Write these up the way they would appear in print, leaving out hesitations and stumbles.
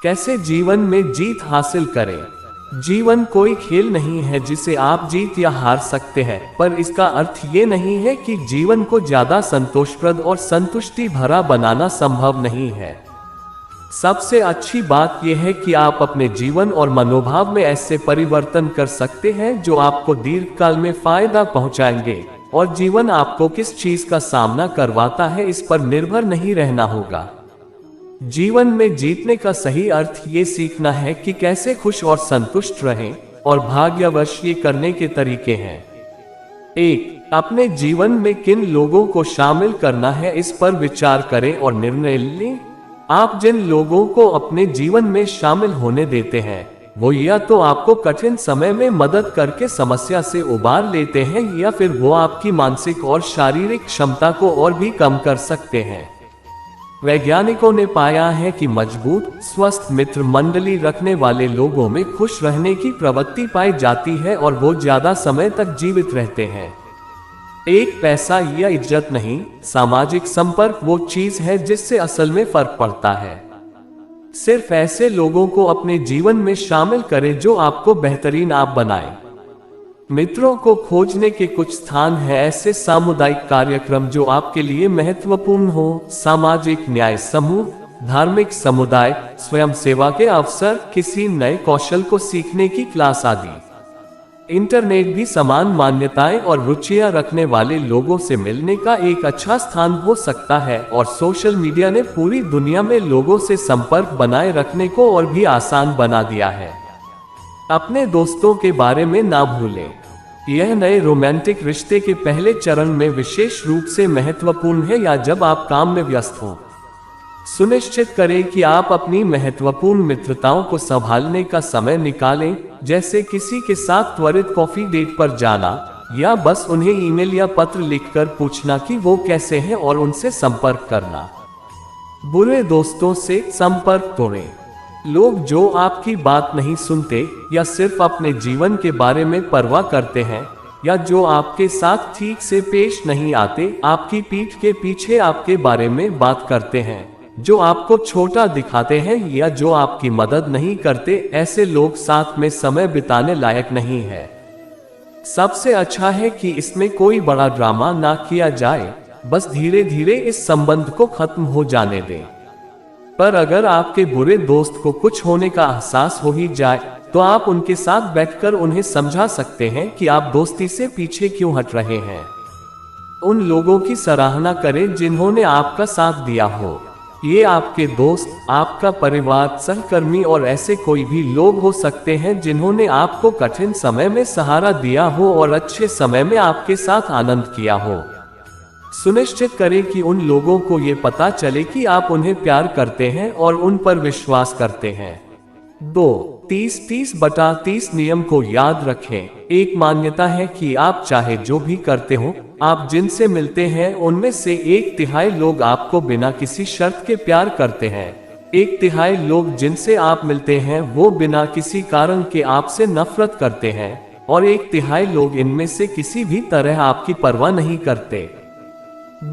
कैसे जीवन में जीत हासिल करें। जीवन कोई खेल नहीं है जिसे आप जीत या हार सकते हैं, पर इसका अर्थ ये नहीं है कि जीवन को ज्यादा संतोषप्रद और संतुष्टि भरा बनाना संभव नहीं है। सबसे अच्छी बात यह है कि आप अपने जीवन और मनोभाव में ऐसे परिवर्तन कर सकते हैं जो आपको दीर्घकाल में फायदा पहुंचाएंगे, और जीवन आपको किस चीज का सामना करवाता है इस पर निर्भर नहीं रहना होगा। जीवन में जीतने का सही अर्थ ये सीखना है कि कैसे खुश और संतुष्ट रहें, और भाग्यवश ये करने के तरीके हैं। 1. अपने जीवन में किन लोगों को शामिल करना है इस पर विचार करें और निर्णय लें। आप जिन लोगों को अपने जीवन में शामिल होने देते हैं, वो या तो आपको कठिन समय में मदद करके समस्या से उबार लेते हैं, या फिर वो आपकी मानसिक और शारीरिक क्षमता को और भी कम कर सकते हैं। वैज्ञानिकों ने पाया है कि मजबूत, स्वस्थ मित्र मंडली रखने वाले लोगों में खुश रहने की प्रवृत्ति पाई जाती है और वो ज्यादा समय तक जीवित रहते हैं। एक पैसा या इज्जत नहीं, सामाजिक संपर्क वो चीज है जिससे असल में फर्क पड़ता है। सिर्फ ऐसे लोगों को अपने जीवन में शामिल करें जो आपको बेहतरीन आप बनाएं। मित्रों को खोजने के कुछ स्थान हैं ऐसे सामुदायिक कार्यक्रम जो आपके लिए महत्वपूर्ण हो, सामाजिक न्याय समूह, धार्मिक समुदाय, स्वयं सेवा के अवसर, किसी नए कौशल को सीखने की क्लास आदि। इंटरनेट भी समान मान्यताएं और रुचियां रखने वाले लोगों से मिलने का एक अच्छा स्थान हो सकता है, और सोशल मीडिया ने पूरी दुनिया में लोगों से संपर्क बनाए रखने को और भी आसान बना दिया है। अपने दोस्तों के बारे में ना भूलें। यह नए रोमांटिक रिश्ते के पहले चरण में विशेष रूप से महत्वपूर्ण है, या जब आप काम में व्यस्त हों। सुनिश्चित करें कि आप अपनी महत्वपूर्ण मित्रताओं को संभालने का समय निकालें, जैसे किसी के साथ त्वरित कॉफी डेट पर जाना, या बस उन्हें ईमेल या पत्र लिखकर पूछना कि वो कैसे हैं और उनसे संपर्क करना। बुरे दोस्तों से संपर्क तोड़ें। लोग जो आपकी बात नहीं सुनते, या सिर्फ अपने जीवन के बारे में परवाह करते हैं, या जो आपके साथ ठीक से पेश नहीं आते, आपकी पीठ के पीछे आपके बारे में बात करते हैं, जो आपको छोटा दिखाते हैं, या जो आपकी मदद नहीं करते, ऐसे लोग साथ में समय बिताने लायक नहीं है। सबसे अच्छा है कि इसमें कोई बड़ा ड्रामा ना किया जाए, बस धीरे धीरे इस संबंध को खत्म हो जाने दें। पर अगर आपके बुरे दोस्त को कुछ होने का एहसास हो ही जाए, तो आप उनके साथ बैठकर उन्हें समझा सकते हैं कि आप दोस्ती से पीछे क्यों हट रहे हैं। उन लोगों की सराहना करें जिन्होंने आपका साथ दिया हो। ये आपके दोस्त, आपका परिवार, सहकर्मी और ऐसे कोई भी लोग हो सकते हैं जिन्होंने आपको कठिन समय में सहारा दिया हो और अच्छे समय में आपके साथ आनंद किया हो। सुनिश्चित करें कि उन लोगों को ये पता चले कि आप उन्हें प्यार करते हैं और उन पर विश्वास करते हैं। 2. 30-30/30 नियम को याद रखें। एक मान्यता है कि आप चाहे जो भी करते हो, आप जिनसे मिलते हैं उनमें से 1/3 लोग आपको बिना किसी शर्त के प्यार करते हैं। 1/3 लोग जिनसे आप मिलते हैं वो बिना किसी कारण के आपसे नफरत करते हैं, और 1/3 लोग इनमें से किसी भी तरह आपकी परवाह नहीं करते।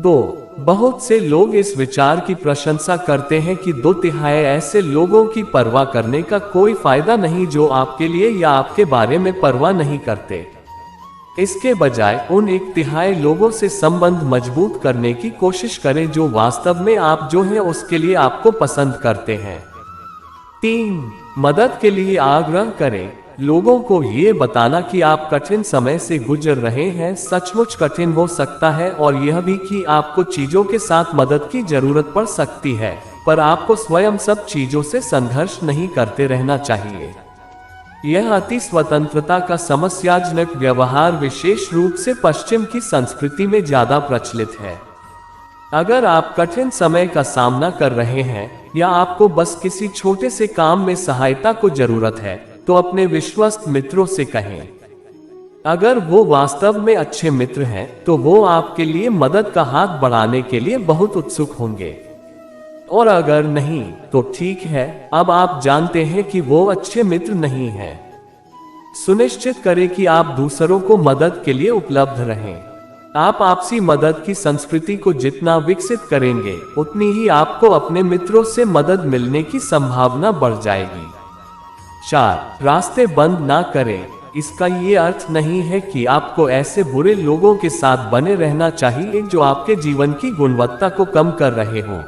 2. बहुत से लोग इस विचार की प्रशंसा करते हैं कि 2/3 ऐसे लोगों की परवाह करने का कोई फायदा नहीं जो आपके लिए या आपके बारे में परवाह नहीं करते। इसके बजाय उन 1/3 लोगों से संबंध मजबूत करने की कोशिश करें जो वास्तव में आप जो हैं उसके लिए आपको पसंद करते हैं। 3. मदद के लिए आग्रह करें। लोगों को ये बताना कि आप कठिन समय से गुजर रहे हैं सचमुच कठिन हो सकता है, और यह भी कि आपको चीजों के साथ मदद की जरूरत पड़ सकती है, पर आपको स्वयं सब चीजों से संघर्ष नहीं करते रहना चाहिए। यह अति स्वतंत्रता का समस्याजनक व्यवहार विशेष रूप से पश्चिम की संस्कृति में ज्यादा प्रचलित है। अगर आप कठिन समय का सामना कर रहे हैं, या आपको बस किसी छोटे से काम में सहायता को जरूरत है, तो अपने विश्वस्त मित्रों से कहें। अगर वो वास्तव में अच्छे मित्र हैं, तो वो आपके लिए मदद का हाथ बढ़ाने के लिए बहुत उत्सुक होंगे, और अगर नहीं, तो ठीक है, अब आप जानते हैं कि वो अच्छे मित्र नहीं हैं। सुनिश्चित करें कि आप दूसरों को मदद के लिए उपलब्ध रहें। आप आपसी मदद की संस्कृति को जितना विकसित करेंगे, उतनी ही आपको अपने मित्रों से मदद मिलने की संभावना बढ़ जाएगी। 4. रास्ते बंद ना करें। इसका ये अर्थ नहीं है कि आपको ऐसे बुरे लोगों के साथ बने रहना चाहिए जो आपके जीवन की गुणवत्ता को कम कर रहे हों।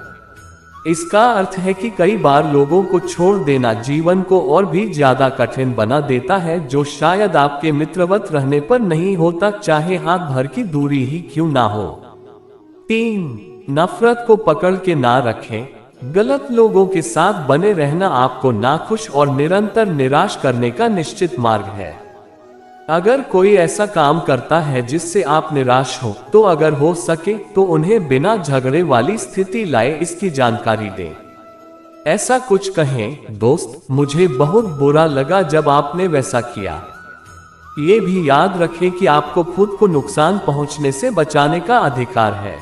इसका अर्थ है कि कई बार लोगों को छोड़ देना जीवन को और भी ज्यादा कठिन बना देता है, जो शायद आपके मित्रवत रहने पर नहीं होता, चाहे हाथ भर की दूरी ही क्यों ना हो। 3. नफरत को पकड़ के ना रखें। गलत लोगों के साथ बने रहना आपको नाखुश और निरंतर निराश करने का निश्चित मार्ग है। अगर कोई ऐसा काम करता है जिससे आप निराश हो, तो अगर हो सके तो उन्हें बिना झगड़े वाली स्थिति लाए इसकी जानकारी दें। ऐसा कुछ कहें, दोस्त, मुझे बहुत बुरा लगा जब आपने वैसा किया। ये भी याद रखें कि आपको खुद को नुकसान पहुंचने से बचाने का अधिकार है।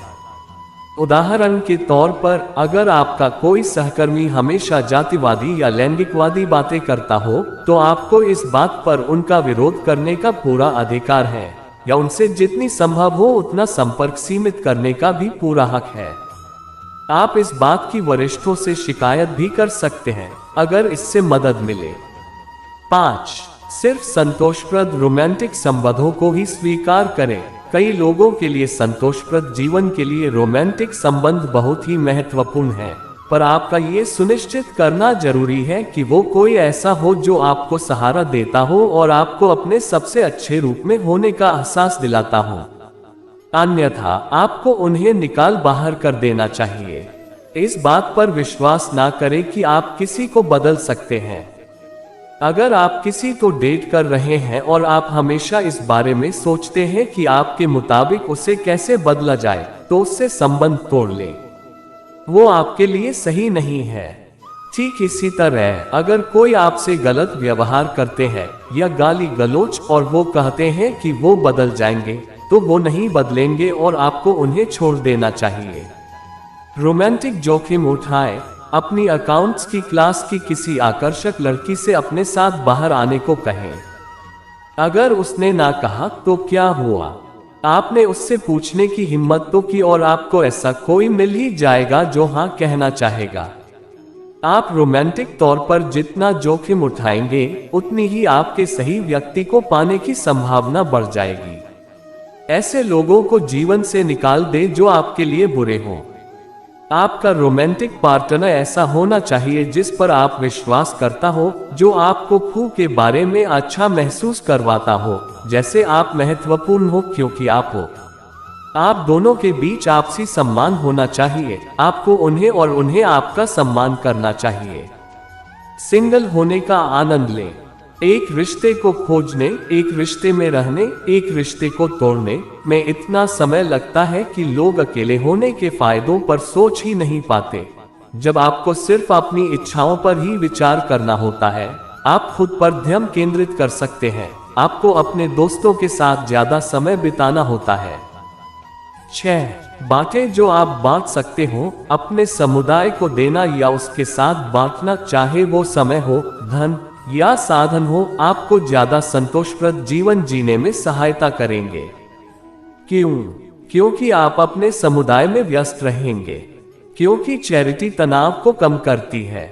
उदाहरण के तौर पर, अगर आपका कोई सहकर्मी हमेशा जातिवादी या लैंगिकवादी बातें करता हो, तो आपको इस बात पर उनका विरोध करने का पूरा अधिकार है, या उनसे जितनी संभव हो उतना संपर्क सीमित करने का भी पूरा हक है। आप इस बात की वरिष्ठों से शिकायत भी कर सकते हैं, अगर इससे मदद मिले। 5. सिर्फ संतोषप्रद रोमांटिक संबंधों को ही स्वीकार करें। कई लोगों के लिए संतोषप्रद जीवन के लिए रोमांटिक संबंध बहुत ही महत्वपूर्ण है, पर आपका ये सुनिश्चित करना जरूरी है कि वो कोई ऐसा हो जो आपको सहारा देता हो और आपको अपने सबसे अच्छे रूप में होने का एहसास दिलाता हो। अन्यथा आपको उन्हें निकाल बाहर कर देना चाहिए। इस बात पर विश्वास ना करें कि आप किसी को बदल सकते हैं। अगर आप किसी को डेट कर रहे हैं और आप हमेशा इस बारे में सोचते हैं कि आपके मुताबिक उसे कैसे बदला जाए, तो उससे संबंध तोड़ लें। वो आपके लिए सही नहीं है। ठीक इसी तरह, अगर कोई आपसे गलत व्यवहार करते हैं या गाली गलौज और वो कहते हैं कि वो बदल जाएंगे, तो वो नहीं बदलेंगे और आपको उन्हें छोड़ देना चाहिए। रोमांटिक जोखिम उठाएं। अपनी अकाउंट्स की क्लास की किसी आकर्षक लड़की से अपने साथ बाहर आने को कहें। अगर उसने ना कहा तो क्या हुआ? आपने उससे पूछने की हिम्मत तो की और आपको ऐसा कोई मिल ही जाएगा जो हाँ कहना चाहेगा। आप रोमांटिक तौर पर जितना जोखिम उठाएंगे, उतनी ही आपके सही व्यक्ति को पाने की संभावना बढ़ जाएगी। ऐसे लोगों को जीवन से निकाल दें जो आपके लिए बुरे हों। आपका रोमांटिक पार्टनर ऐसा होना चाहिए जिस पर आप विश्वास करता हो, जो आपको खुद के बारे में अच्छा महसूस करवाता हो, जैसे आप महत्वपूर्ण हो क्योंकि आप हो। आप दोनों के बीच आपसी सम्मान होना चाहिए। आपको उन्हें और उन्हें आपका सम्मान करना चाहिए। सिंगल होने का आनंद लें। एक रिश्ते को खोजने, एक रिश्ते में रहने, एक रिश्ते को तोड़ने में इतना समय लगता है कि लोग अकेले होने के फायदों पर सोच ही नहीं पाते। जब आपको सिर्फ अपनी इच्छाओं पर ही विचार करना होता है, आप खुद पर ध्यान केंद्रित कर सकते हैं। आपको अपने दोस्तों के साथ ज्यादा समय बिताना होता है। 6. बातें जो आप बांट सकते हो। अपने समुदाय को देना या उसके साथ बांटना, चाहे वो समय हो, धन या साधन हो, आपको ज्यादा संतोषप्रद जीवन जीने में सहायता करेंगे। क्यों? क्योंकि आप अपने समुदाय में व्यस्त रहेंगे, क्योंकि चैरिटी तनाव को कम करती है,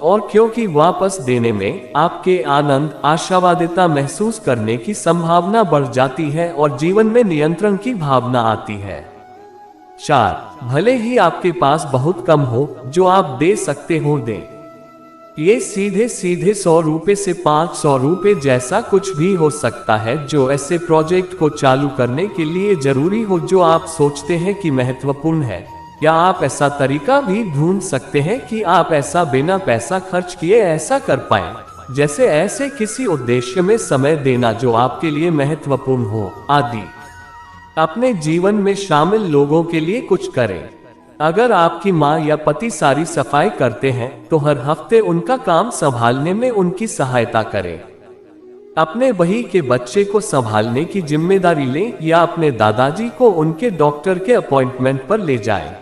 और क्योंकि वापस देने में आपके आनंद, आशावादिता महसूस करने की संभावना बढ़ जाती है और जीवन में नियंत्रण की भावना आती है। 4. भले ही आपके पास बहुत कम हो, जो आप दे सकते हो दें। ये सीधे सीधे 100 रुपए से 500 रुपए जैसा कुछ भी हो सकता है, जो ऐसे प्रोजेक्ट को चालू करने के लिए जरूरी हो जो आप सोचते हैं कि महत्वपूर्ण है। या आप ऐसा तरीका भी ढूंढ सकते हैं कि आप ऐसा बिना पैसा खर्च किए ऐसा कर पाएं, जैसे ऐसे किसी उद्देश्य में समय देना जो आपके लिए महत्वपूर्ण हो, आदि। अपने जीवन में शामिल लोगों के लिए कुछ करें। अगर आपकी माँ या पति सारी सफाई करते हैं, तो हर हफ्ते उनका काम संभालने में उनकी सहायता करें। अपने बही के बच्चे को संभालने की जिम्मेदारी लें या अपने दादाजी को उनके डॉक्टर के अपॉइंटमेंट पर ले जाएं।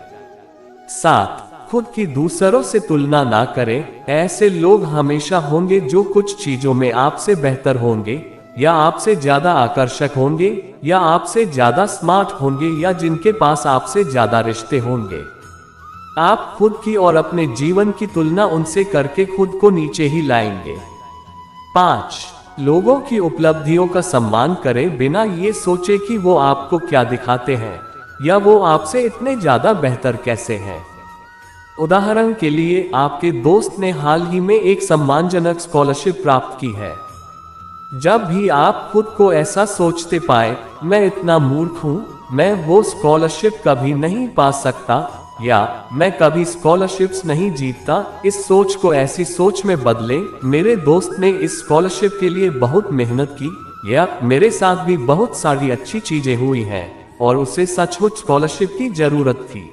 7. खुद की दूसरों से तुलना ना करें। ऐसे लोग हमेशा होंगे जो कुछ चीजों में आपसे बेहतर होंगे या आपसे ज्यादा आकर्षक होंगे, या आपसे ज्यादा स्मार्ट होंगे या जिनके पास आपसे ज्यादा रिश्ते होंगे। आप खुद की और अपने जीवन की तुलना उनसे करके खुद को नीचे ही लाएंगे। 5. लोगों की उपलब्धियों का सम्मान करें बिना ये सोचे कि वो आपको क्या दिखाते हैं या वो आपसे इतने ज्यादा बेहतर कैसे हैं। उदाहरण के लिए, आपके दोस्त ने हाल ही में एक सम्मानजनक स्कॉलरशिप प्राप्त की है। जब भी आप खुद को ऐसा सोचते पाए, मैं इतना मूर्ख हूं, मैं वो स्कॉलरशिप कभी नहीं पा सकता या मैं कभी स्कॉलरशिप्स नहीं जीतता, इस सोच को ऐसी सोच में बदलें, मेरे दोस्त ने इस स्कॉलरशिप के लिए बहुत मेहनत की या मेरे साथ भी बहुत सारी अच्छी चीजें हुई हैं और उसे सचमुच स्कॉलरशिप की जरूरत थी।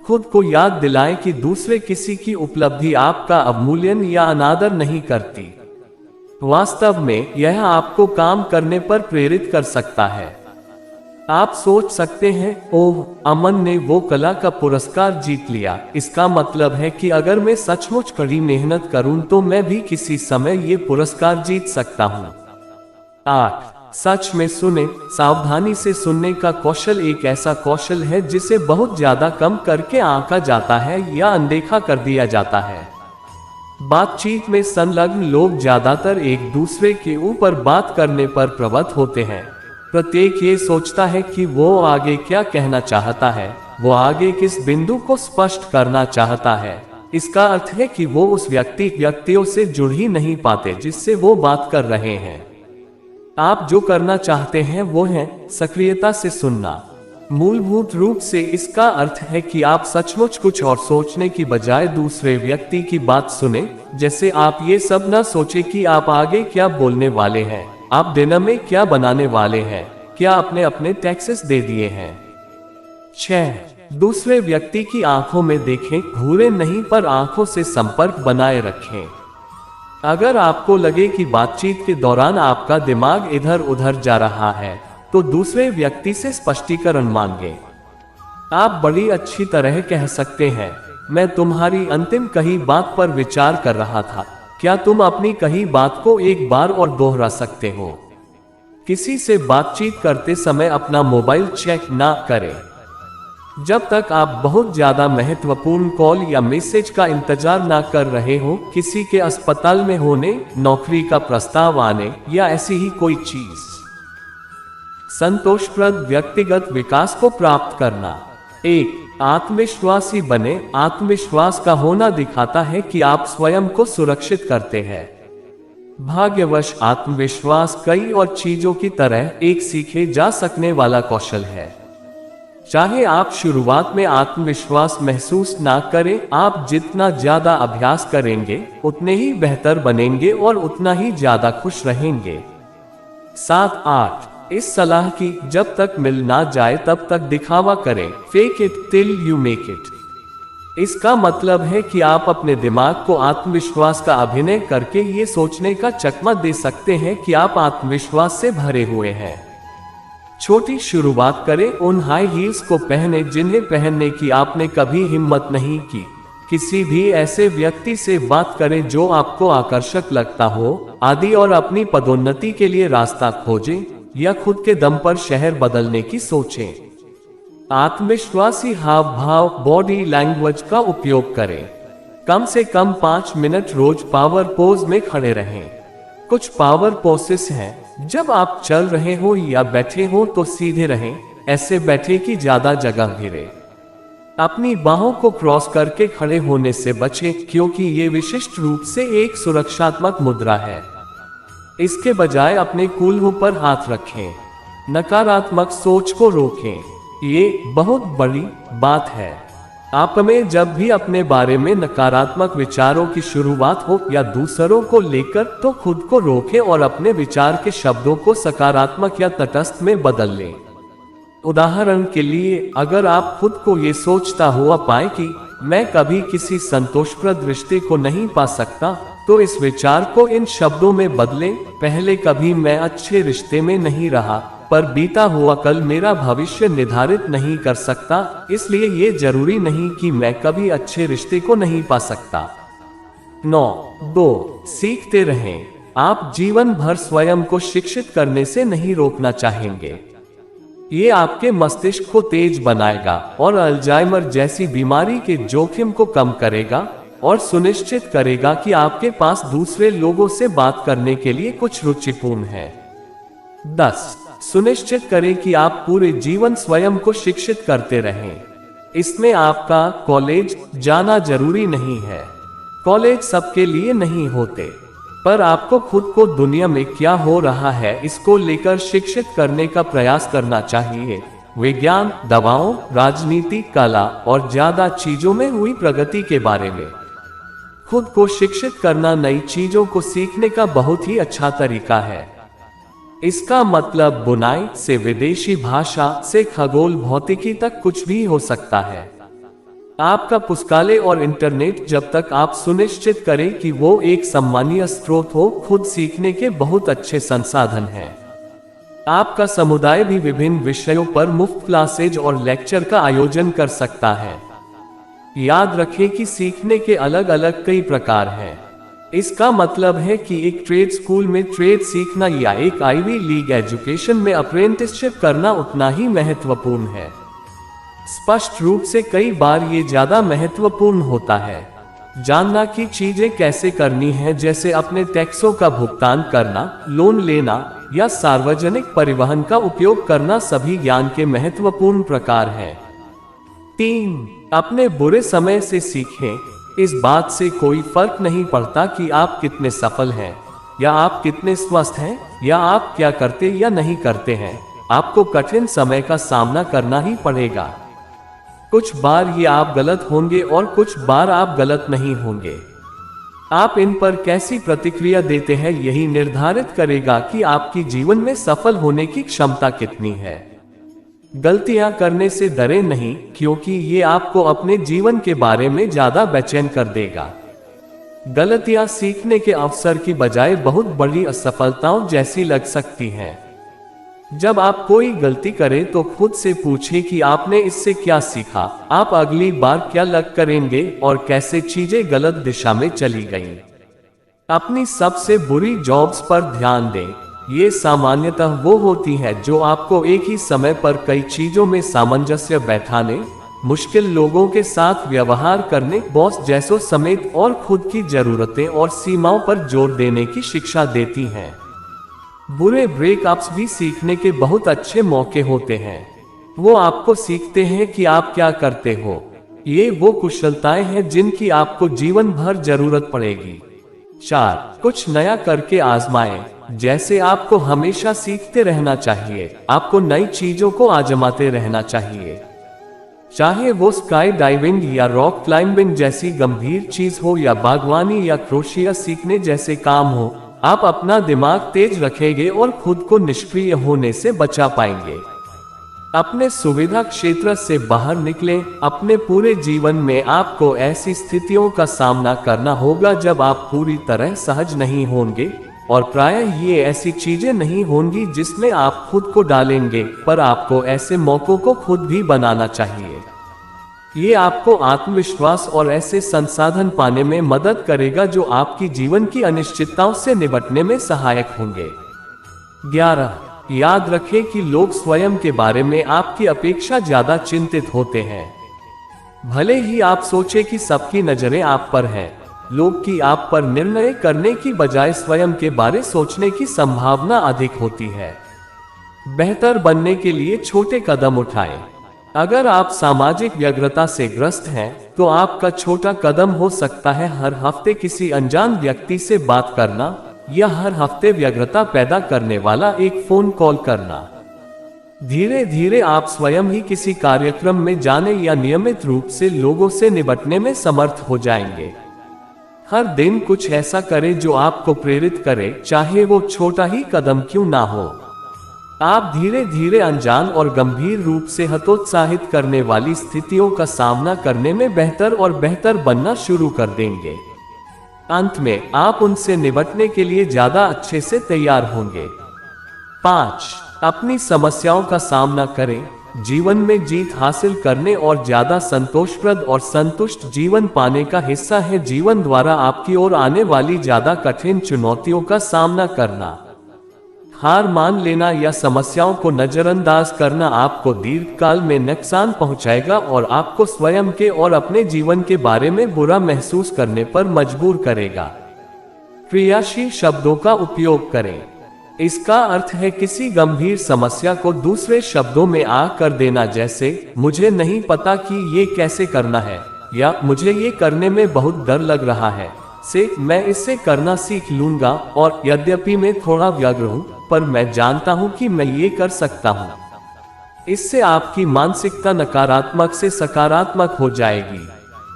खुद को याद दिलाएं कि दूसरे किसी की उपलब्धि आपका अवमूल्यन या अनादर नहीं करती। वास्तव में यह आपको काम करने पर प्रेरित कर सकता है। आप सोच सकते हैं, ओह, अमन ने वो कला का पुरस्कार जीत लिया, इसका मतलब है कि अगर मैं सचमुच कड़ी मेहनत करूं तो मैं भी किसी समय ये पुरस्कार जीत सकता हूं। 8. सच में सुने। सावधानी से सुनने का कौशल एक ऐसा कौशल है जिसे बहुत ज्यादा कम करके आंका जाता है या अनदेखा कर दिया जाता है। बातचीत में संलग्न लोग ज्यादातर एक दूसरे के ऊपर बात करने पर प्रवृत्त होते हैं। प्रत्येक ये सोचता है कि वो आगे क्या कहना चाहता है, वो आगे किस बिंदु को स्पष्ट करना चाहता है। इसका अर्थ है कि वो उस व्यक्तियों से जुड़ ही नहीं पाते जिससे वो बात कर रहे हैं। आप जो करना चाहते हैं वो है सक्रियता से सुनना। मूलभूत रूप से इसका अर्थ है कि आप सचमुच कुछ और सोचने की बजाय दूसरे व्यक्ति की बात सुने। जैसे आप ये सब न सोचें कि आप आगे क्या बोलने वाले हैं, आप डिनर में क्या बनाने वाले हैं, क्या आपने अपने टैक्सेस दे दिए हैं। 6. दूसरे व्यक्ति की आंखों में देखें, घूरे नहीं पर आंखों से संपर्क बनाए रखें। अगर आपको लगे कि बातचीत के दौरान आपका दिमाग इधर उधर जा रहा है, तो दूसरे व्यक्ति से स्पष्टीकरण मांगे। आप बड़ी अच्छी तरह कह सकते हैं, मैं तुम्हारी अंतिम कही बात पर विचार कर रहा था, क्या तुम अपनी कही बात को एक बार और दोहरा सकते हो। किसी से बातचीत करते समय अपना मोबाइल चेक ना करें। जब तक आप बहुत ज्यादा महत्वपूर्ण कॉल या मैसेज का इंतजार ना कर रहे हो, किसी के अस्पताल में होने, नौकरी का प्रस्ताव आने या ऐसी ही कोई चीज। संतोषप्रद व्यक्तिगत विकास को प्राप्त करना। 1. आत्मविश्वासी बने। आत्मविश्वास का होना दिखाता है कि आप स्वयं को सुरक्षित करते हैं। भाग्यवश आत्मविश्वास कई और चीजों की तरह एक सीखे जा सकने वाला कौशल है। चाहे आप शुरुआत में आत्मविश्वास महसूस ना करें, आप जितना ज्यादा अभ्यास करेंगे उतने ही बेहतर बनेंगे और उतना ही ज्यादा खुश रहेंगे। 7. 8. इस सलाह की, जब तक मिल ना जाए तब तक दिखावा करें। Fake it till you make it. इसका मतलब है कि आप अपने दिमाग को आत्मविश्वास का अभिनय करके ये सोचने का चकमा दे सकते हैं कि आप आत्मविश्वास से भरे हुए हैं। छोटी शुरुआत करें, उन हाई हील्स को पहने जिन्हें पहनने की आपने कभी हिम्मत नहीं की। किसी भी ऐसे व्यक्ति से बात करें जो आपको आकर्षक लगता हो आदि, और अपनी पदोन्नति के लिए रास्ता खोजें या खुद के दम पर शहर बदलने की सोचें। आत्मविश्वासी हाव भाव, बॉडी लैंग्वेज का उपयोग करें। कम से कम 5 मिनट रोज पावर पोज में खड़े रहें। कुछ पावर पोसेस हैं, जब आप चल रहे हो या बैठे हो तो सीधे रहें, ऐसे बैठे कि ज्यादा जगह घिरे। अपनी बाहों को क्रॉस करके खड़े होने से बचें, क्योंकि ये विशिष्ट रूप से एक सुरक्षात्मक मुद्रा है। इसके बजाय अपने कूल्हों पर हाथ रखें। नकारात्मक सोच को रोकें, ये बहुत बड़ी बात है। आप में जब भी अपने बारे में नकारात्मक विचारों की शुरुआत हो या दूसरों को लेकर, तो खुद को रोकें और अपने विचार के शब्दों को सकारात्मक या तटस्थ में बदल लें। उदाहरण के लिए, अगर आप खुद को ये सोचता हुआ पाए कि मैं कभी किसी संतोषप्रद रिश्ते को नहीं पा सकता, तो इस विचार को इन शब्दों में बदलें, पहले कभी मैं अच्छे रिश्ते में नहीं रहा, पर बीता हुआ कल मेरा भविष्य निर्धारित नहीं कर सकता, इसलिए ये जरूरी नहीं कि मैं कभी अच्छे रिश्ते को नहीं पा सकता। 9. 2. सीखते रहें। आप जीवन भर स्वयं को शिक्षित करने से नहीं रोकना चाहेंगे। ये आपके मस्तिष्क को तेज बनाएगा और अल्जाइमर जैसी बीमारी के जोखिम को कम करेगा और सुनिश्चित करेगा कि आपके पास दूसरे लोगों से बात करने के लिए कुछ रुचिपूर्ण है। 10. सुनिश्चित करें कि आप पूरे जीवन स्वयं को शिक्षित करते रहें। इसमें आपका कॉलेज जाना जरूरी नहीं है। कॉलेज सबके लिए नहीं होते, पर आपको खुद को दुनिया में क्या हो रहा है इसको लेकर शिक्षित करने का प्रयास करना चाहिए। विज्ञान, दवाओं, राजनीति, कला और ज्यादा चीजों में हुई प्रगति के बारे में खुद को शिक्षित करना नई चीजों को सीखने का बहुत ही अच्छा तरीका है। इसका मतलब बुनाई से विदेशी भाषा से खगोल भौतिकी तक कुछ भी हो सकता है। आपका पुस्तकालय और इंटरनेट, जब तक आप सुनिश्चित करें कि वो एक सम्मानीय स्रोत हो, खुद सीखने के बहुत अच्छे संसाधन हैं। आपका समुदाय भी विभिन्न विषयों पर मुफ्त क्लासेज और लेक्चर का आयोजन कर सकता है। याद रखें कि सीखने के अलग अलग कई प्रकार हैं। इसका मतलब है कि एक ट्रेड स्कूल में ट्रेड सीखना या एक आईवी लीग एजुकेशन में अप्रेंटिसशिप करना उतना ही महत्वपूर्ण है। स्पष्ट रूप से कई बार ये ज्यादा महत्वपूर्ण होता है। जानना कि चीजें कैसे करनी है, जैसे अपने टैक्सों का भुगतान करना, लोन लेना या सार्वजनिक परिवहन का उपयोग करना, सभी ज्ञान के महत्वपूर्ण प्रकार हैं। 3. अपने बुरे समय से सीखें। इस बात से कोई फर्क नहीं पड़ता कि आप कितने सफल हैं या आप कितने स्वस्थ हैं या आप क्या करते या नहीं करते हैं, आपको कठिन समय का सामना करना ही पड़ेगा। कुछ बार ये आप गलत होंगे और कुछ बार आप गलत नहीं होंगे। आप इन पर कैसी प्रतिक्रिया देते हैं यही निर्धारित करेगा कि आपकी जीवन में सफल होने की क्षमता कितनी है। गलतियां करने से डरे नहीं, क्योंकि ये आपको अपने जीवन के बारे में ज्यादा बेचैन कर देगा। गलतियां सीखने के अवसर की बजाय बहुत बड़ी असफलताओं जैसी लग सकती हैं। जब आप कोई गलती करें तो खुद से पूछें कि आपने इससे क्या सीखा, आप अगली बार क्या लग करेंगे और कैसे चीजें गलत दिशा में चली गईं। अपनी सबसे बुरी जॉब्स पर ध्यान दें। ये सामान्यतः वो होती है जो आपको एक ही समय पर कई चीजों में सामंजस्य बैठाने, मुश्किल लोगों के साथ व्यवहार करने, बॉस जैसों समेत और खुद की जरूरतें और सीमाओं पर जोर देने की शिक्षा देती हैं। बुरे ब्रेकअप्स भी सीखने के बहुत अच्छे मौके होते हैं। वो आपको सीखते हैं कि आप क्या करते हो। ये वो कुशलताएं हैं जिनकी आपको जीवन भर जरूरत पड़ेगी। 4. कुछ नया करके आजमाएं। जैसे आपको हमेशा सीखते रहना चाहिए, आपको नई चीजों को आजमाते रहना चाहिए। चाहे वो स्काई डाइविंग या रॉक क्लाइंबिंग जैसी गंभीर चीज हो या बागवानी या क्रोशिया सीखने जैसे काम हो, आप अपना दिमाग तेज रखेंगे और खुद को निष्क्रिय होने से बचा पाएंगे। अपने सुविधा क्षेत्र से बाहर निकलें। अपने पूरे जीवन में आपको ऐसी स्थितियों का सामना करना होगा जब आप पूरी तरह सहज नहीं होंगे, और प्रायः ये ऐसी चीजें नहीं होंगी जिसमें आप खुद को डालेंगे, पर आपको ऐसे मौकों को खुद भी बनाना चाहिए। ये आपको आत्मविश्वास और ऐसे संसाधन पाने में मदद करेगा जो आपकी जीवन की अनिश्चितताओं से निपटने में सहायक होंगे। 11. याद रखें कि लोग स्वयं के बारे में आपकी अपेक्षा ज्यादा चिंतित होते हैं। भले ही आप सोचें कि सबकी नजरें आप पर हैं, लोग की आप पर निर्णय करने की बजाय स्वयं के बारे सोचने की संभावना अधिक होती है। बेहतर बनने के लिए छोटे कदम उठाएं। अगर आप सामाजिक व्यग्रता से ग्रस्त हैं, तो आपका छोटा कदम हो सकता है हर हफ्ते किसी अनजान व्यक्ति से बात करना या हर हफ्ते व्यग्रता पैदा करने वाला एक फोन कॉल करना। धीरे धीरे आप स्वयं ही किसी कार्यक्रम में जाने या नियमित रूप से लोगों से निपटने में समर्थ हो जाएंगे। हर दिन कुछ ऐसा करें जो आपको प्रेरित करे, चाहे वो छोटा ही कदम क्यों ना हो। आप धीरे धीरे अनजान और गंभीर रूप से हतोत्साहित करने वाली स्थितियों का सामना करने में बेहतर और बेहतर बनना शुरू कर देंगे। अंत में आप उनसे निपटने के लिए ज्यादा अच्छे से तैयार होंगे। 5. अपनी समस्याओं का सामना करें। जीवन में जीत हासिल करने और ज्यादा संतोषप्रद और संतुष्ट जीवन पाने का हिस्सा है जीवन द्वारा आपकी ओर आने वाली ज्यादा कठिन चुनौतियों का सामना करना। हार मान लेना या समस्याओं को नजरअंदाज करना आपको दीर्घकाल में नुकसान पहुंचाएगा और आपको स्वयं के और अपने जीवन के बारे में बुरा महसूस करने पर मजबूर करेगा। क्रियाशील शब्दों का उपयोग करें। इसका अर्थ है किसी गंभीर समस्या को दूसरे शब्दों में आ कर देना, जैसे मुझे नहीं पता कि ये कैसे करना है, या मुझे ये करने में बहुत डर लग रहा है, से मैं इसे करना सीख लूंगा, और यद्यपि मैं थोड़ा व्यग्र हूँ पर मैं जानता हूँ कि मैं ये कर सकता हूँ। इससे आपकी मानसिकता नकारात्मक से सकारात्मक हो जाएगी।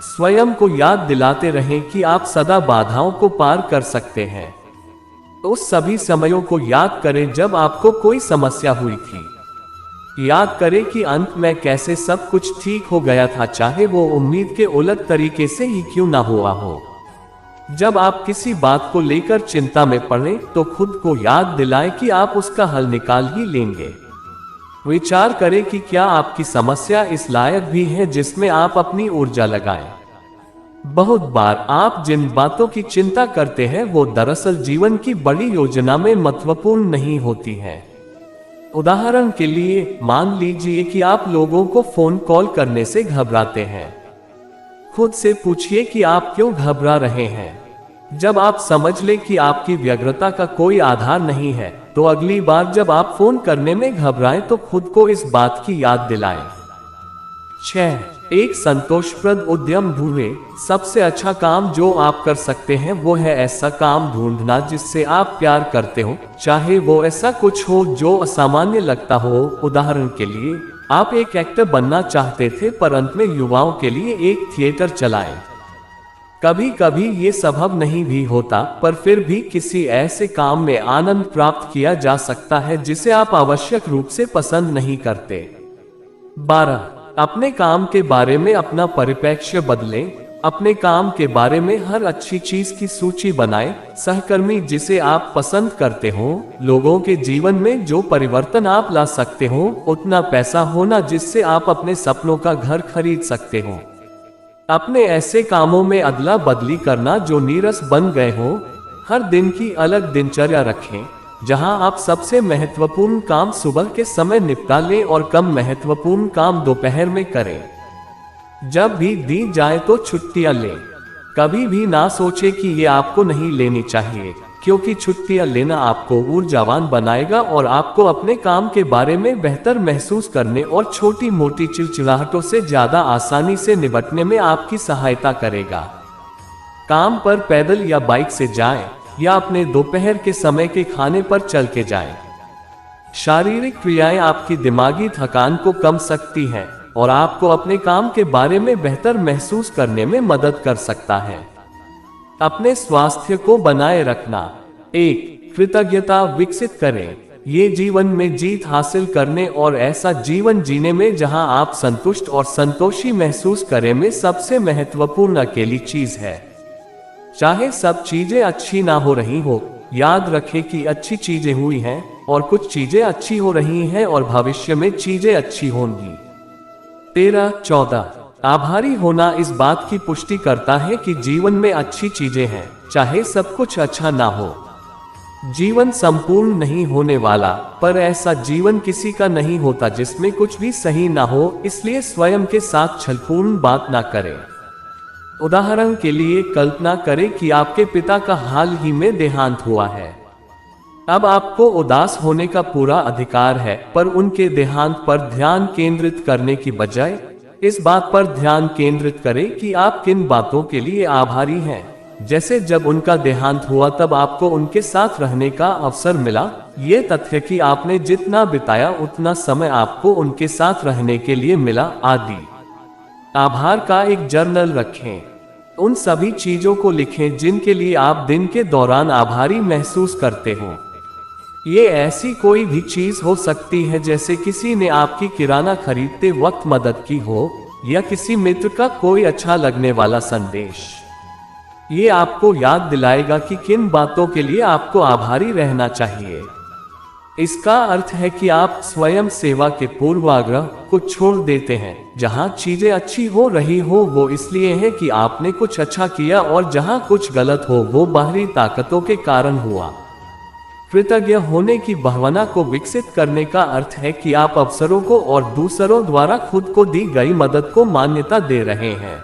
स्वयं को याद दिलाते रहें कि आप सदा बाधाओं को पार कर सकते हैं। उस सभी समयों को याद करें जब आपको कोई समस्या हुई थी। याद करें कि अंत में कैसे सब कुछ ठीक हो गया था, चाहे वो उम्मीद के उलट तरीके से ही क्यों ना हुआ हो। जब आप किसी बात को लेकर चिंता में पड़ें तो खुद को याद दिलाएं कि आप उसका हल निकाल ही लेंगे। विचार करें कि क्या आपकी समस्या इस लायक भी है जिसमें आप अपनी ऊर्जा लगाएं। बहुत बार आप जिन बातों की चिंता करते हैं वो दरअसल जीवन की बड़ी योजना में महत्वपूर्ण नहीं होती हैं। उदाहरण के लिए, मान लीजिए कि आप लोगों को फोन कॉल करने से घबराते हैं। खुद से पूछिए कि आप क्यों घबरा रहे हैं। जब आप समझ लें कि आपकी व्यग्रता का कोई आधार नहीं है, तो अगली बार जब आप फोन करने में घबराएं तो खुद को इस बात की याद दिलाएं। 6. एक संतोषप्रद उद्यम ढूंढें। सबसे अच्छा काम जो आप कर सकते हैं वो है ऐसा काम ढूंढना जिससे आप प्यार करते हो, चाहे वो ऐसा कुछ हो जो असामान्य लगता हो। उदाहरण के लिए, आप एक एक्टर बनना चाहते थे पर अंत में युवाओं के लिए एक थिएटर चलाएं। कभी कभी ये संभव नहीं भी होता, पर फिर भी किसी ऐसे काम में आनंद प्राप्त किया जा सकता है जिसे आप आवश्यक रूप से पसंद नहीं करते। 12. अपने काम के बारे में अपना परिप्रेक्ष्य बदलें। अपने काम के बारे में हर अच्छी चीज की सूची बनाएं। सहकर्मी जिसे आप पसंद करते हो, लोगों के जीवन में जो परिवर्तन आप ला सकते हो, उतना पैसा होना जिससे आप अपने सपनों का घर खरीद सकते हो। अपने ऐसे कामों में अदला बदली करना जो नीरस बन गए हो। हर दिन की अलग दिनचर्या रखें, जहां आप सबसे महत्वपूर्ण काम सुबह के समय निपटा लें और कम महत्वपूर्ण काम दोपहर में करें। जब भी दी जाए तो छुट्टियां लें। कभी भी ना सोचे कि ये आपको नहीं लेनी चाहिए, क्योंकि छुट्टियां लेना आपको ऊर्जावान बनाएगा और आपको अपने काम के बारे में बेहतर महसूस करने और छोटी मोटी चिड़चिड़ाहटों से ज्यादा आसानी से निपटने में आपकी सहायता करेगा। काम पर पैदल या बाइक से जाएं, या अपने दोपहर के समय के खाने पर चल के जाएं। शारीरिक क्रियाएं आपकी दिमागी थकान को कम सकती हैं और आपको अपने काम के बारे में बेहतर महसूस करने में मदद कर सकता है। अपने स्वास्थ्य को बनाए रखना। 1. कृतज्ञता विकसित करें। ये जीवन में जीत हासिल करने और ऐसा जीवन जीने में जहां आप संतुष्ट और संतोषी महसूस करें में सबसे महत्वपूर्ण अकेली चीज है। चाहे सब चीजें अच्छी ना हो रही हो, याद रखें कि अच्छी चीजें हुई हैं और कुछ चीजें अच्छी हो रही हैं और भविष्य में चीजें अच्छी होंगी। 13-14 आभारी होना इस बात की पुष्टि करता है कि जीवन में अच्छी चीजें हैं, चाहे सब कुछ अच्छा ना हो। जीवन संपूर्ण नहीं होने वाला, पर ऐसा जीवन किसी का नहीं होता जिसमें कुछ भी सही ना हो, इसलिए स्वयं के साथ छलपूर्ण बात ना करें। उदाहरण के लिए, कल्पना करें कि आपके पिता का हाल ही में देहांत हुआ है। अब आपको उदास होने का पूरा अधिकार है, पर उनके देहांत पर ध्यान केंद्रित करने की बजाय इस बात पर ध्यान केंद्रित करें कि आप किन बातों के लिए आभारी हैं। जैसे जब उनका देहांत हुआ तब आपको उनके साथ रहने का अवसर मिला, ये तथ्य कि आपने जितना बिताया उतना समय आपको उनके साथ रहने के लिए मिला, आदि। आभार का एक जर्नल रखें। उन सभी चीजों को लिखें जिनके लिए आप दिन के दौरान आभारी महसूस करते हो। ये ऐसी कोई भी चीज हो सकती है, जैसे किसी ने आपकी किराना खरीदते वक्त मदद की हो, या किसी मित्र का कोई अच्छा लगने वाला संदेश। ये आपको याद दिलाएगा कि किन बातों के लिए आपको आभारी रहना चाहिए। इसका अर्थ है कि आप स्वयं सेवा के पूर्वाग्रह को छोड़ देते हैं। जहां चीजें अच्छी हो रही हो वो इसलिए है कि आपने कुछ अच्छा किया, और जहां कुछ गलत हो वो बाहरी ताकतों के कारण हुआ। कृतज्ञ होने की भावना को विकसित करने का अर्थ है कि आप अवसरों को और दूसरों द्वारा खुद को दी गई मदद को मान्यता दे रहे हैं।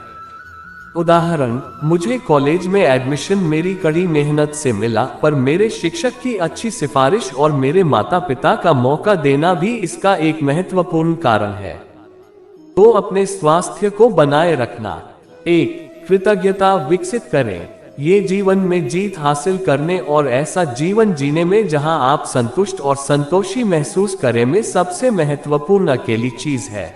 उदाहरण, मुझे कॉलेज में एडमिशन मेरी कड़ी मेहनत से मिला, पर मेरे शिक्षक की अच्छी सिफारिश और मेरे माता पिता का मौका देना भी इसका एक महत्वपूर्ण कारण है। तो अपने स्वास्थ्य को बनाए रखना। 1. कृतज्ञता विकसित करें। ये जीवन में जीत हासिल करने और ऐसा जीवन जीने में जहां आप संतुष्ट और संतोषी महसूस करें में सबसे महत्वपूर्ण अकेली चीज है।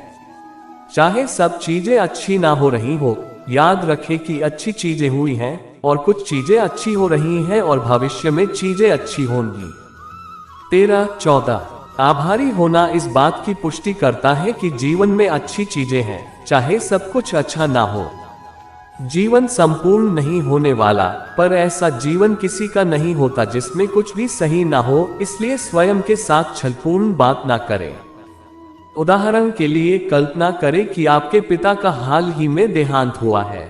चाहे सब चीजें अच्छी ना हो रही हो, याद रखें कि अच्छी चीजें हुई हैं और कुछ चीजें अच्छी हो रही हैं और भविष्य में चीजें अच्छी होंगी। 13-14 आभारी होना इस बात की पुष्टि करता है कि जीवन में अच्छी चीजें हैं, चाहे सब कुछ अच्छा ना हो। जीवन संपूर्ण नहीं होने वाला, पर ऐसा जीवन किसी का नहीं होता जिसमें कुछ भी सही ना हो, इसलिए स्वयं के साथ छलपूर्ण बात ना करें। उदाहरण के लिए कल्पना करें कि आपके पिता का हाल ही में देहांत हुआ है।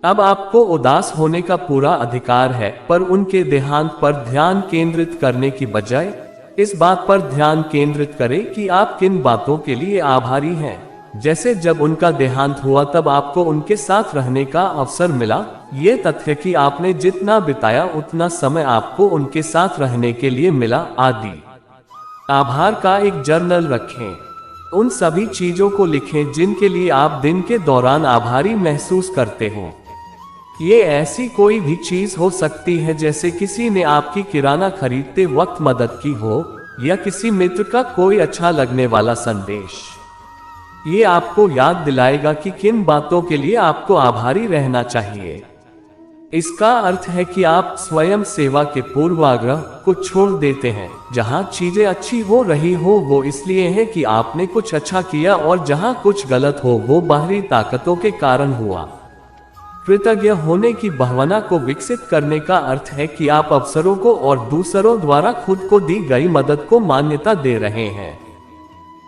अब आपको उदास होने का पूरा अधिकार है, पर उनके देहांत पर ध्यान केंद्रित करने की बजाय इस बात पर ध्यान केंद्रित करें कि आप किन बातों के लिए आभारी हैं। जैसे जब उनका देहांत हुआ तब आपको उनके साथ रहने का अवसर मिला, ये तथ्य कि आपने जितना बिताया उतना समय आपको उनके साथ रहने के लिए मिला, आदि। आभार का एक जर्नल रखें। उन सभी चीजों को लिखें जिनके लिए आप दिन के दौरान आभारी महसूस करते हो। ये ऐसी कोई भी चीज हो सकती है, जैसे किसी ने आपकी किराना खरीदते वक्त मदद की हो, या किसी मित्र का कोई अच्छा लगने वाला संदेश। ये आपको याद दिलाएगा कि किन बातों के लिए आपको आभारी रहना चाहिए। इसका अर्थ है कि आप स्वयं सेवा के पूर्वाग्रह को छोड़ देते हैं। जहां चीजें अच्छी हो रही हो वो इसलिए है कि आपने कुछ अच्छा किया, और जहां कुछ गलत हो वो बाहरी ताकतों के कारण हुआ। कृतज्ञ होने की भावना को विकसित करने का अर्थ है कि आप अवसरों को और दूसरों द्वारा खुद को दी गई मदद को मान्यता दे रहे हैं।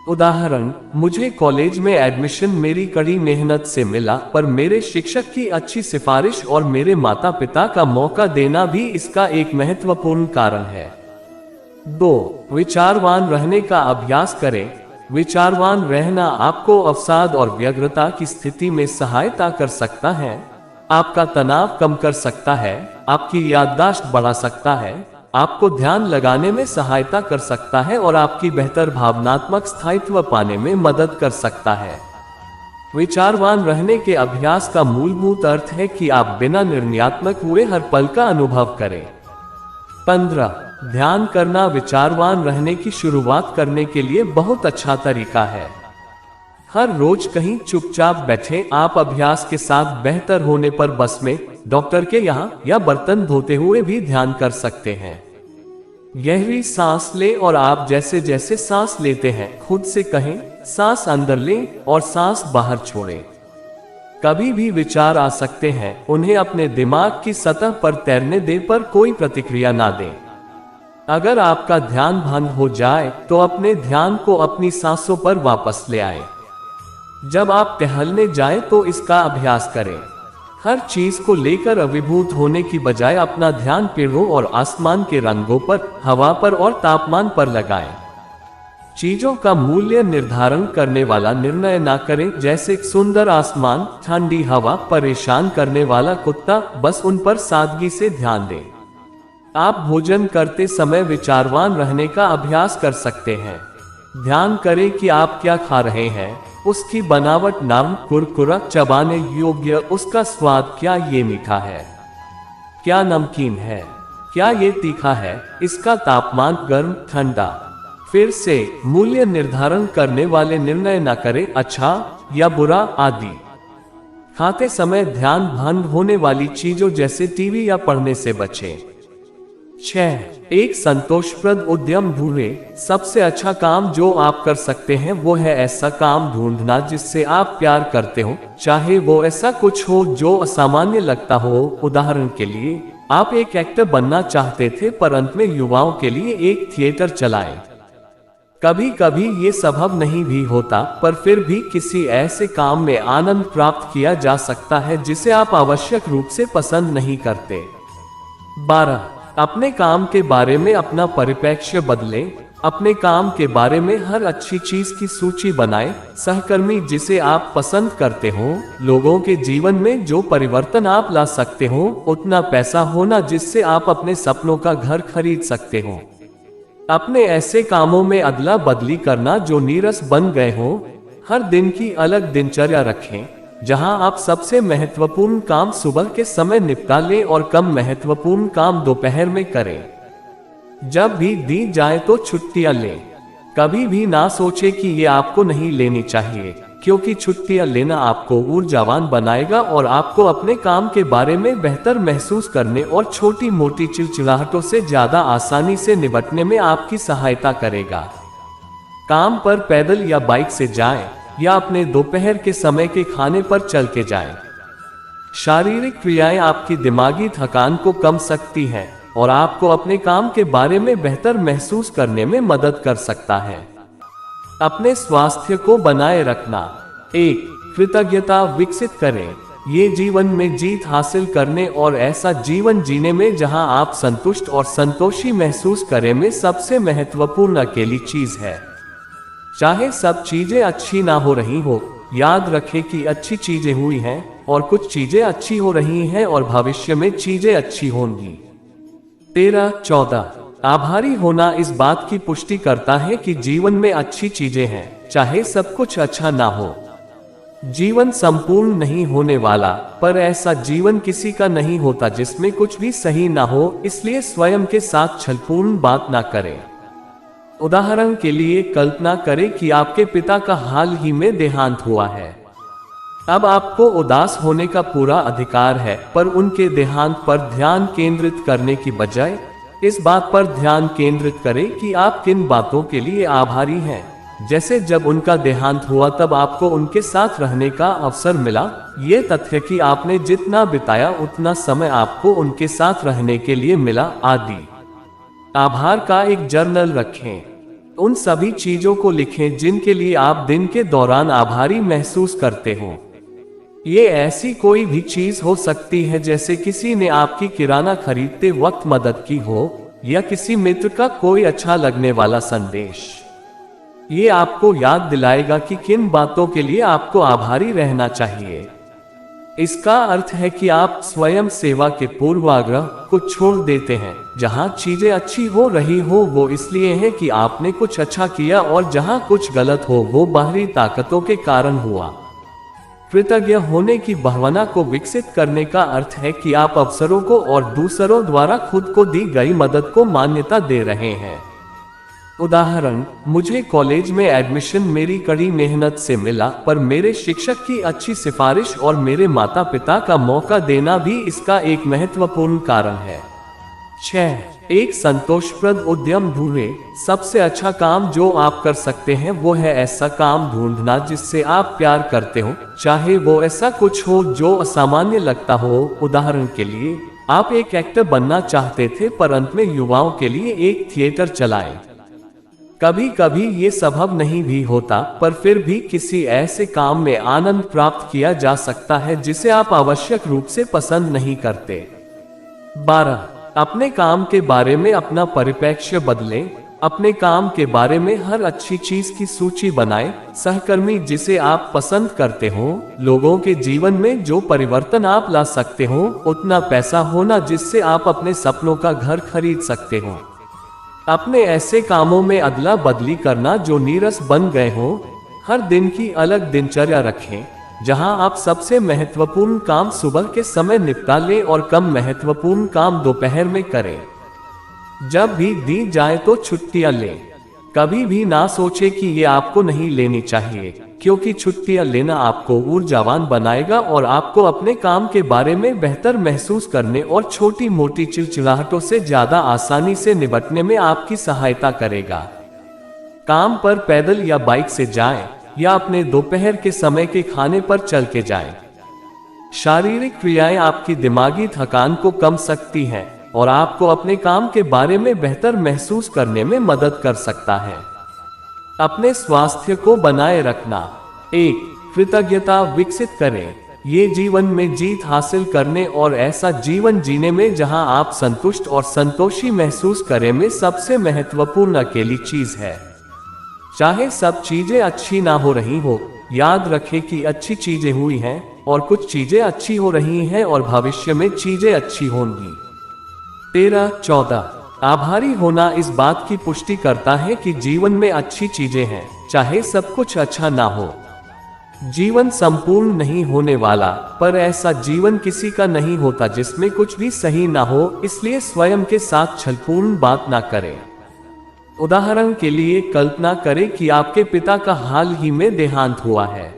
उदाहरण, मुझे कॉलेज में एडमिशन मेरी कड़ी मेहनत से मिला, पर मेरे शिक्षक की अच्छी सिफारिश और मेरे माता पिता का मौका देना भी इसका एक महत्वपूर्ण कारण है। 2. विचारवान रहने का अभ्यास करें। विचारवान रहना आपको अवसाद और व्यग्रता की स्थिति में सहायता कर सकता है, आपका तनाव कम कर सकता है, आपकी याददाश्त बढ़ा सकता है, आपको ध्यान लगाने में सहायता कर सकता है और आपकी बेहतर भावनात्मक स्थायित्व पाने में मदद कर सकता है। विचारवान रहने के अभ्यास का मूलभूत अर्थ है कि आप बिना निर्णयात्मक हुए हर पल का अनुभव करें। 15. ध्यान करना विचारवान रहने की शुरुआत करने के लिए बहुत अच्छा तरीका है। हर रोज कहीं चुपचाप बैठे आप अभ्यास के साथ बेहतर होने पर बस में, डॉक्टर के यहाँ, या बर्तन धोते हुए भी ध्यान कर सकते हैं। गहरी सांस लें और आप जैसे जैसे सांस लेते हैं खुद से कहें, सांस अंदर लें और सांस बाहर छोड़ें। कभी भी विचार आ सकते हैं, उन्हें अपने दिमाग की सतह पर तैरने दें, पर कोई प्रतिक्रिया ना दें। अगर आपका ध्यान भंग हो जाए तो अपने ध्यान को अपनी सांसों पर वापस ले आए। जब आप टहलने जाएं तो इसका अभ्यास करें। हर चीज को लेकर अभिभूत होने की बजाय अपना ध्यान पेड़ों और आसमान के रंगों पर, हवा पर और तापमान पर लगाएं। चीजों का मूल्य निर्धारण करने वाला निर्णय ना करें, जैसे सुंदर आसमान, ठंडी हवा, परेशान करने वाला कुत्ता, बस उन पर सादगी से ध्यान दें। आप भोजन करते समय विचारवान रहने का अभ्यास कर सकते हैं। ध्यान करें कि आप क्या खा रहे हैं, उसकी बनावट नरम, कुरकुरा, चबाने योग्य, उसका स्वाद, क्या ये मीठा है, क्या नमकीन है, क्या ये तीखा है, इसका तापमान गर्म, ठंडा। फिर से मूल्य निर्धारण करने वाले निर्णय न करें, अच्छा या बुरा आदि। खाते समय ध्यान भंग होने वाली चीजों जैसे टीवी या पढ़ने से बचें। 6. एक संतोषप्रद उद्यम ढूंढें। सबसे अच्छा काम जो आप कर सकते हैं वो है ऐसा काम ढूंढना जिससे आप प्यार करते हो, चाहे वो ऐसा कुछ हो जो असामान्य लगता हो। उदाहरण के लिए, आप एक एक्टर बनना चाहते थे पर अंत में युवाओं के लिए एक थिएटर चलाएं। कभी कभी ये संभव नहीं भी होता, पर फिर भी किसी ऐसे काम में आनंद प्राप्त किया जा सकता है जिसे आप आवश्यक रूप से पसंद नहीं करते। 12. अपने काम के बारे में अपना परिप्रेक्ष्य बदलें। अपने काम के बारे में हर अच्छी चीज की सूची बनाएं। सहकर्मी जिसे आप पसंद करते हो, लोगों के जीवन में जो परिवर्तन आप ला सकते हो, उतना पैसा होना जिससे आप अपने सपनों का घर खरीद सकते हो। अपने ऐसे कामों में अदला बदली करना जो नीरस बन गए हो। हर दिन की अलग दिनचर्या रखें, जहां आप सबसे महत्वपूर्ण काम सुबह के समय निपटा लें और कम महत्वपूर्ण काम दोपहर में करें। जब भी दी जाए तो छुट्टियां लें। कभी भी ना सोचे कि ये आपको नहीं लेनी चाहिए, क्योंकि छुट्टियां लेना आपको ऊर्जावान बनाएगा और आपको अपने काम के बारे में बेहतर महसूस करने और छोटी मोटी चिड़चिड़ाहटों से ज्यादा आसानी से निपटने में आपकी सहायता करेगा। काम पर पैदल या बाइक से जाएं, या अपने दोपहर के समय के खाने पर चल के जाएं। शारीरिक क्रियाएं आपकी दिमागी थकान को कम सकती हैं और आपको अपने काम के बारे में बेहतर महसूस करने में मदद कर सकता है। अपने स्वास्थ्य को बनाए रखना। 1. कृतज्ञता विकसित करें। ये जीवन में जीत हासिल करने और ऐसा जीवन जीने में जहां आप संतुष्ट और संतोषी महसूस करें में सबसे महत्वपूर्ण अकेली चीज है। चाहे सब चीजें अच्छी ना हो रही हो, याद रखें कि अच्छी चीजें हुई हैं और कुछ चीजें अच्छी हो रही हैं और भविष्य में चीजें अच्छी होंगी। 13-14 आभारी होना इस बात की पुष्टि करता है कि जीवन में अच्छी चीजें हैं, चाहे सब कुछ अच्छा ना हो। जीवन संपूर्ण नहीं होने वाला, पर ऐसा जीवन किसी का नहीं होता जिसमें कुछ भी सही ना हो, इसलिए स्वयं के साथ छलपूर्ण बात ना करें। उदाहरण के लिए कल्पना करें कि आपके पिता का हाल ही में देहांत हुआ है। अब आपको उदास होने का पूरा अधिकार है, पर उनके देहांत पर ध्यान केंद्रित करने की बजाय इस बात पर ध्यान केंद्रित करें कि आप किन बातों के लिए आभारी हैं। जैसे जब उनका देहांत हुआ तब आपको उनके साथ रहने का अवसर मिला, ये तथ्य कि आपने जितना बिताया उतना समय आपको उनके साथ रहने के लिए मिला, आदि। आभार का एक जर्नल रखें। उन सभी चीजों को लिखें जिनके लिए आप दिन के दौरान आभारी महसूस करते हो। ये ऐसी कोई भी चीज हो सकती है, जैसे किसी ने आपकी किराना खरीदते वक्त मदद की हो, या किसी मित्र का कोई अच्छा लगने वाला संदेश। ये आपको याद दिलाएगा कि किन बातों के लिए आपको आभारी रहना चाहिए। इसका अर्थ है कि आप स्वयं सेवा के पूर्वाग्रह को छोड़ देते हैं। जहां चीजें अच्छी हो रही हो वो इसलिए है कि आपने कुछ अच्छा किया, और जहां कुछ गलत हो वो बाहरी ताकतों के कारण हुआ। कृतज्ञ होने की भावना को विकसित करने का अर्थ है कि आप अवसरों को और दूसरों द्वारा खुद को दी गई मदद को मान्यता दे रहे हैं। उदाहरण, मुझे कॉलेज में एडमिशन मेरी कड़ी मेहनत से मिला, पर मेरे शिक्षक की अच्छी सिफारिश और मेरे माता पिता का मौका देना भी इसका एक महत्वपूर्ण कारण है। 6. एक संतोषप्रद उद्यम ढूंढें। सबसे अच्छा काम जो आप कर सकते हैं वो है ऐसा काम ढूंढना जिससे आप प्यार करते हो, चाहे वो ऐसा कुछ हो जो असामान्य लगता हो। उदाहरण के लिए, आप एक एक्टर बनना चाहते थे, पर अंत में युवाओं के लिए एक थिएटर चलाएं। कभी कभी ये संभव नहीं भी होता, पर फिर भी किसी ऐसे काम में आनंद प्राप्त किया जा सकता है जिसे आप आवश्यक रूप से पसंद नहीं करते। 12. अपने काम के बारे में अपना परिप्रेक्ष्य बदलें। अपने काम के बारे में हर अच्छी चीज की सूची बनाएं। सहकर्मी जिसे आप पसंद करते हो, लोगों के जीवन में जो परिवर्तन आप ला सकते हो, उतना पैसा होना जिससे आप अपने सपनों का घर खरीद सकते हो। अपने ऐसे कामों में अदला बदली करना जो नीरस बन गए हो। हर दिन की अलग दिनचर्या रखें, जहां आप सबसे महत्वपूर्ण काम सुबह के समय निपटा लें और कम महत्वपूर्ण काम दोपहर में करें। जब भी दी जाए तो छुट्टियां लें। कभी भी ना सोचे कि ये आपको नहीं लेनी चाहिए, क्योंकि छुट्टियां लेना आपको ऊर्जावान बनाएगा और आपको अपने काम के बारे में बेहतर महसूस करने और छोटी मोटी चिड़चिड़ाहटों से ज्यादा आसानी से निपटने में आपकी सहायता करेगा। काम पर पैदल या बाइक से जाएं, या अपने दोपहर के समय के खाने पर चल के जाएं। शारीरिक क्रियाएं आपकी दिमागी थकान को कम सकती हैं और आपको अपने काम के बारे में बेहतर महसूस करने में मदद कर सकता है। अपने स्वास्थ्य को बनाए रखना। 1. कृतज्ञता विकसित करें। ये जीवन में जीत हासिल करने और ऐसा जीवन जीने में जहां आप संतुष्ट और संतोषी महसूस करें में सबसे महत्वपूर्ण अकेली चीज है। चाहे सब चीजें अच्छी ना हो रही हो, याद रखें कि अच्छी चीजें हुई हैं और कुछ चीजें अच्छी हो रही हैं और भविष्य में चीजें अच्छी होंगी। 13-14 आभारी होना इस बात की पुष्टि करता है कि जीवन में अच्छी चीजें हैं, चाहे सब कुछ अच्छा ना हो। जीवन संपूर्ण नहीं होने वाला, पर ऐसा जीवन किसी का नहीं होता जिसमें कुछ भी सही ना हो, इसलिए स्वयं के साथ छलपूर्ण बात ना करें। उदाहरण के लिए कल्पना करें कि आपके पिता का हाल ही में देहांत हुआ है।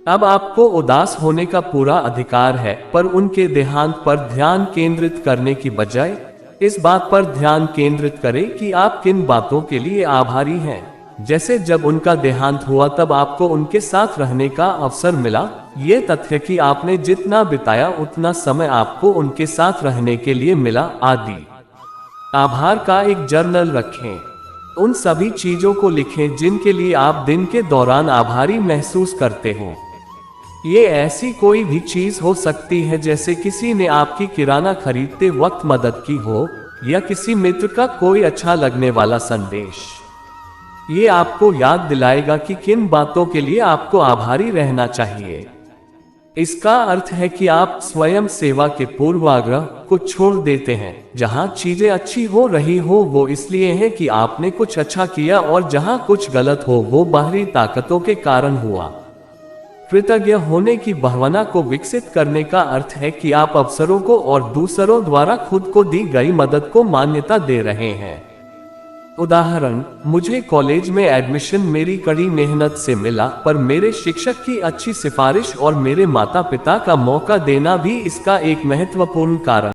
अब आपको उदास होने का पूरा अधिकार है, पर उनके देहांत पर ध्यान केंद्रित करने की बजाय इस बात पर ध्यान केंद्रित करें कि आप किन बातों के लिए आभारी हैं। जैसे जब उनका देहांत हुआ तब आपको उनके साथ रहने का अवसर मिला, ये तथ्य कि आपने जितना बिताया उतना समय आपको उनके साथ रहने के लिए मिला आदि। आभार का एक जर्नल रखें। उन सभी चीजों को लिखें जिनके लिए आप दिन के दौरान आभारी महसूस करते हो। ये ऐसी कोई भी चीज हो सकती है, जैसे किसी ने आपकी किराना खरीदते वक्त मदद की हो या किसी मित्र का कोई अच्छा लगने वाला संदेश। ये आपको याद दिलाएगा कि किन बातों के लिए आपको आभारी रहना चाहिए। इसका अर्थ है कि आप स्वयं सेवा के पूर्वाग्रह को छोड़ देते हैं। जहां चीजें अच्छी हो रही हो वो इसलिए है कि आपने कुछ अच्छा किया, और जहां कुछ गलत हो वो बाहरी ताकतों के कारण हुआ। कृतज्ञ होने की भावना को विकसित करने का अर्थ है कि आप अवसरों को और दूसरों द्वारा खुद को दी गई मदद को मान्यता दे रहे हैं। उदाहरण, मुझे कॉलेज में एडमिशन मेरी कड़ी मेहनत से मिला, पर मेरे शिक्षक की अच्छी सिफारिश और मेरे माता पिता का मौका देना भी इसका एक महत्वपूर्ण कारण